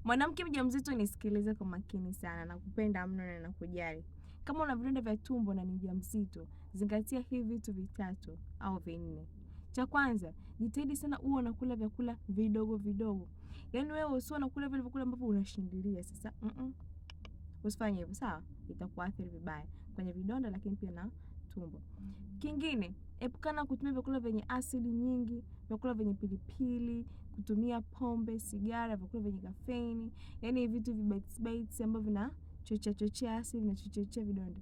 Mwanamke mjamzito, nisikilize kwa makini sana, nakupenda mno na nakujali. Kama una vidonda vya tumbo na ni mjamzito, zingatia hivi vitu vitatu au vinne. Cha kwanza, jitahidi sana uwe unakula vyakula vidogo vidogo. Yaani wewe usiwe unakula vile vyakula ambavyo unashindilia. Sasa usifanye hivyo, sawa? Itakuathiri vibaya kwenye vidonda, lakini pia na tumbo. Kingine, epukana kutumia vyakula vyenye asidi nyingi, vyakula vyenye pilipili, kutumia pombe, sigara, vyakula vyenye kafeini, yaani vitu vibites ambavyo vinachochea asidi na chochea vidonda.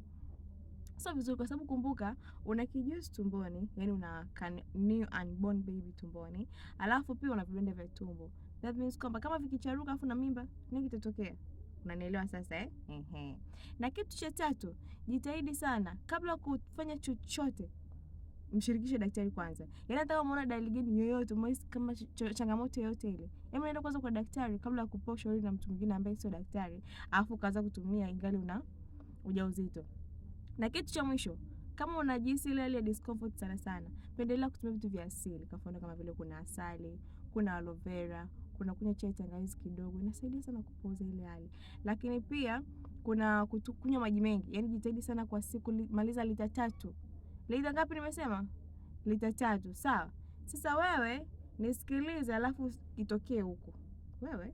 Sio vizuri, kwa sababu kumbuka una kijusi tumboni, yaani una new unborn baby tumboni, alafu pia una vidonda vya tumbo. That means kwamba kama vikicharuka afu na mimba, nini kitatokea? Unanielewa sasa Na kitu cha tatu, jitahidi sana kabla kufanya chochote, mshirikishe daktari kwanza. Yaani hata kama umeona dalili gani yoyote, umehisi kama changamoto yoyote ile, hebu nenda kwanza kwa daktari kabla ya kupewa ushauri na mtu mwingine ambaye sio daktari, alafu kaanza kutumia ingali una ujauzito. Na kitu cha mwisho, kama unajihisi ile hali ya discomfort sana, pendelea kutumia vitu vya asili. Kwa mfano kama vile kuna asali, kuna aloe vera, kuna kunywa chai tangawizi kidogo, inasaidia sana kupoza ile hali. Lakini pia kuna kunywa maji mengi. Yaani jitahidi sana kwa siku maliza lita 3. Lita ngapi nimesema? Lita 3, sawa? Sasa wewe nisikilize alafu itokee huko. Wewe